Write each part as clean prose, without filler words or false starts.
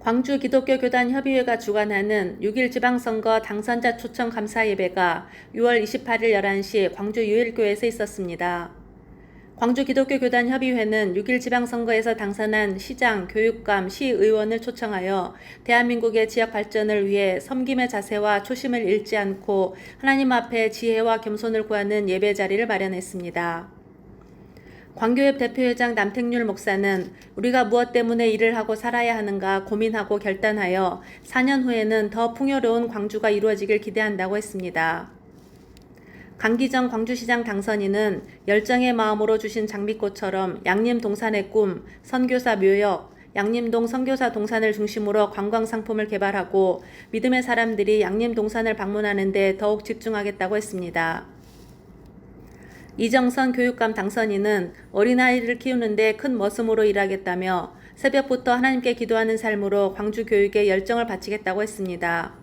광주 기독교 교단 협의회가 주관하는 6.1 지방선거 당선자 초청 감사 예배가 6월 28일 11시 광주 유일교회에서 있었습니다. 광주 기독교 교단 협의회는 6.1 지방선거에서 당선한 시장, 교육감, 시의원을 초청하여 대한민국의 지역 발전을 위해 섬김의 자세와 초심을 잃지 않고 하나님 앞에 지혜와 겸손을 구하는 예배 자리를 마련했습니다. 광교협 대표회장 남택률 목사는 우리가 무엇 때문에 일을 하고 살아야 하는가 고민하고 결단하여 4년 후에는 더 풍요로운 광주가 이루어지길 기대한다고 했습니다. 강기정 광주시장 당선인은 열정의 마음으로 주신 장미꽃처럼 양림동산의 꿈, 선교사 묘역, 양림동 선교사 동산을 중심으로 관광상품을 개발하고 믿음의 사람들이 양림동산을 방문하는 데 더욱 집중하겠다고 했습니다. 이정선 교육감 당선인은 어린아이를 키우는데 큰 머슴으로 일하겠다며 새벽부터 하나님께 기도하는 삶으로 광주 교육에 열정을 바치겠다고 했습니다.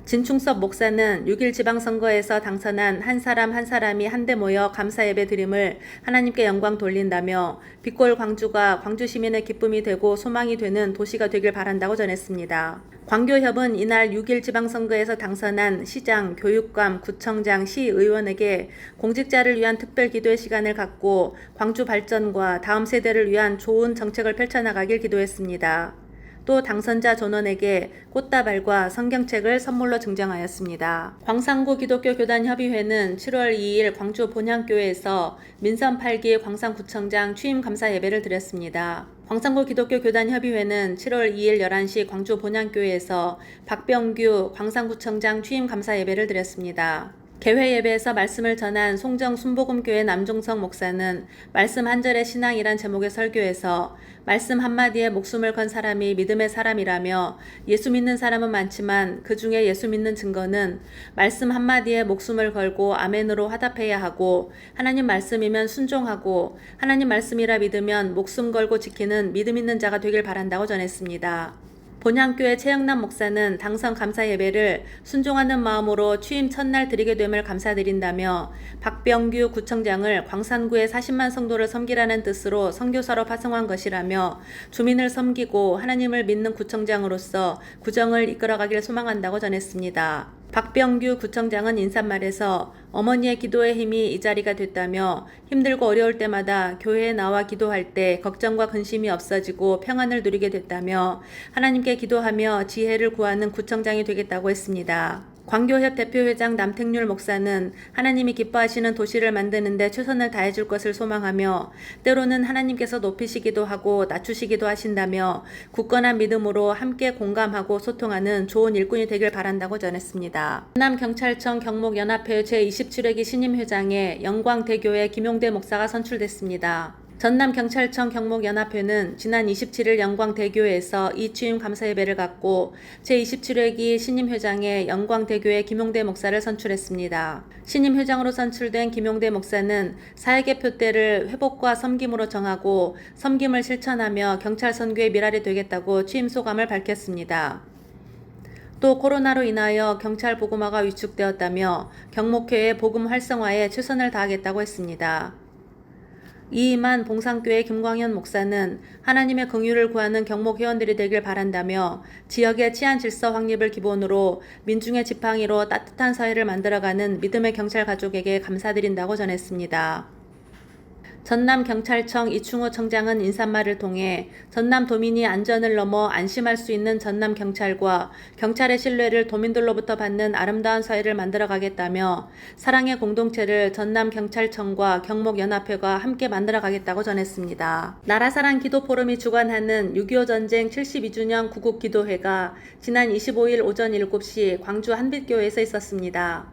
진충섭 목사는 6.1 지방선거에서 당선한 한 사람 한 사람이 한데 모여 감사예배 드림을 하나님께 영광 돌린다며 빛골 광주가 광주 시민의 기쁨이 되고 소망이 되는 도시가 되길 바란다고 전했습니다. 광교협은 이날 6.1 지방선거에서 당선한 시장, 교육감, 구청장, 시의원에게 공직자를 위한 특별 기도의 시간을 갖고 광주 발전과 다음 세대를 위한 좋은 정책을 펼쳐나가길 기도했습니다. 또 당선자 전원에게 꽃다발과 성경책을 선물로 증정하였습니다. 광산구 기독교 교단 협의회는 7월 2일 광주 본향교회에서 민선 8기 광산구청장 취임 감사 예배를 드렸습니다. 광산구 기독교 교단 협의회는 7월 2일 11시 광주 본향교회에서 박병규 광산구청장 취임 감사 예배를 드렸습니다. 개회 예배에서 말씀을 전한 송정 순복음교회 남종석 목사는 말씀 한 절의 신앙이란 제목의 설교에서 말씀 한마디에 목숨을 건 사람이 믿음의 사람이라며 예수 믿는 사람은 많지만 그 중에 예수 믿는 증거는 말씀 한마디에 목숨을 걸고 아멘으로 화답해야 하고 하나님 말씀이면 순종하고 하나님 말씀이라 믿으면 목숨 걸고 지키는 믿음 있는 자가 되길 바란다고 전했습니다. 본향교회 최영남 목사는 당선 감사 예배를 순종하는 마음으로 취임 첫날 드리게 됨을 감사드린다며 박병규 구청장을 광산구의 40만 성도를 섬기라는 뜻으로 선교사로 파송한 것이라며 주민을 섬기고 하나님을 믿는 구청장으로서 구정을 이끌어가길 소망한다고 전했습니다. 박병규 구청장은 인사말에서 어머니의 기도의 힘이 이 자리가 됐다며 힘들고 어려울 때마다 교회에 나와 기도할 때 걱정과 근심이 없어지고 평안을 누리게 됐다며 하나님께 기도하며 지혜를 구하는 구청장이 되겠다고 했습니다. 광교협 대표회장 남택률 목사는 하나님이 기뻐하시는 도시를 만드는 데 최선을 다해줄 것을 소망하며 때로는 하나님께서 높이시기도 하고 낮추시기도 하신다며 굳건한 믿음으로 함께 공감하고 소통하는 좋은 일꾼이 되길 바란다고 전했습니다. 전남경찰청 경목연합회 제27회기 신임회장에 영광대교회 김용대 목사가 선출됐습니다. 전남경찰청 경목연합회는 지난 27일 영광대교에서 이취임 감사예배를 갖고 제27회기 신임회장에 영광대교회 김용대 목사를 선출했습니다. 신임회장으로 선출된 김용대 목사는 사역의 표대를 회복과 섬김으로 정하고 섬김을 실천하며 경찰 선교의 미랄이 되겠다고 취임 소감을 밝혔습니다. 또 코로나로 인하여 경찰 보고마가 위축되었다며 경목회의 복음 활성화에 최선을 다하겠다고 했습니다. 이이만 봉상교회 김광현 목사는 하나님의 긍휼을 구하는 경목 회원들이 되길 바란다며 지역의 치안 질서 확립을 기본으로 민중의 지팡이로 따뜻한 사회를 만들어가는 믿음의 경찰 가족에게 감사드린다고 전했습니다. 전남경찰청 이충호 청장은 인사말을 통해 전남도민이 안전을 넘어 안심할 수 있는 전남경찰과 경찰의 신뢰를 도민들로부터 받는 아름다운 사회를 만들어가겠다며 사랑의 공동체를 전남경찰청과 경목연합회가 함께 만들어가겠다고 전했습니다. 나라사랑 기도포럼이 주관하는 6.25 전쟁 72주년 구국기도회가 지난 25일 오전 7시 광주 한빛교회에서 있었습니다.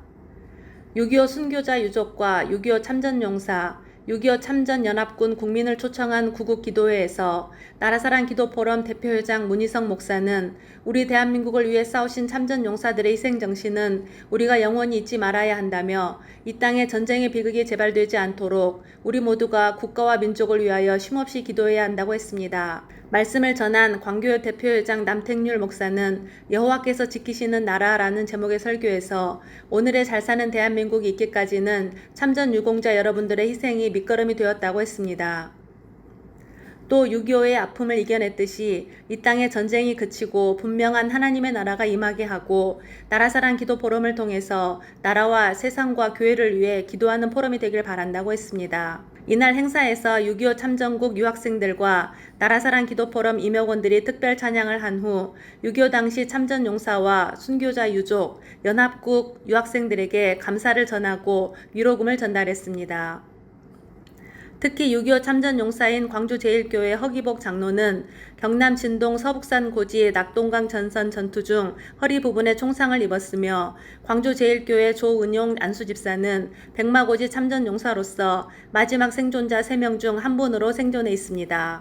6.25 순교자 유족과 6.25 참전용사, 6.25 참전연합군 국민을 초청한 구국기도회에서 나라사랑 기도포럼 대표회장 문희성 목사는 우리 대한민국을 위해 싸우신 참전용사들의 희생정신은 우리가 영원히 잊지 말아야 한다며 이 땅에 전쟁의 비극이 재발되지 않도록 우리 모두가 국가와 민족을 위하여 쉼없이 기도해야 한다고 했습니다. 말씀을 전한 광교협 대표회장 남택률 목사는 여호와께서 지키시는 나라라는 제목의 설교에서 오늘의 잘 사는 대한민국이 있기까지는 참전 유공자 여러분들의 희생이 밑거름이 되었다고 했습니다. 또 6.25의 아픔을 이겨냈듯이 이 땅에 전쟁이 그치고 분명한 하나님의 나라가 임하게 하고 나라사랑 기도 포럼을 통해서 나라와 세상과 교회를 위해 기도하는 포럼이 되길 바란다고 했습니다. 이날 행사에서 6.25 참전국 유학생들과 나라사랑 기도 포럼 임역원들이 특별 찬양을 한 후 6.25 당시 참전 용사와 순교자 유족, 연합국 유학생들에게 감사를 전하고 위로금을 전달했습니다. 특히 6.25 참전 용사인 광주제일교회 허기복 장로는 경남 진동 서북산 고지 낙동강 전선 전투 중 허리 부분에 총상을 입었으며 광주제일교회 조은용 안수집사는 백마고지 참전 용사로서 마지막 생존자 3명 중 한 분으로 생존해 있습니다.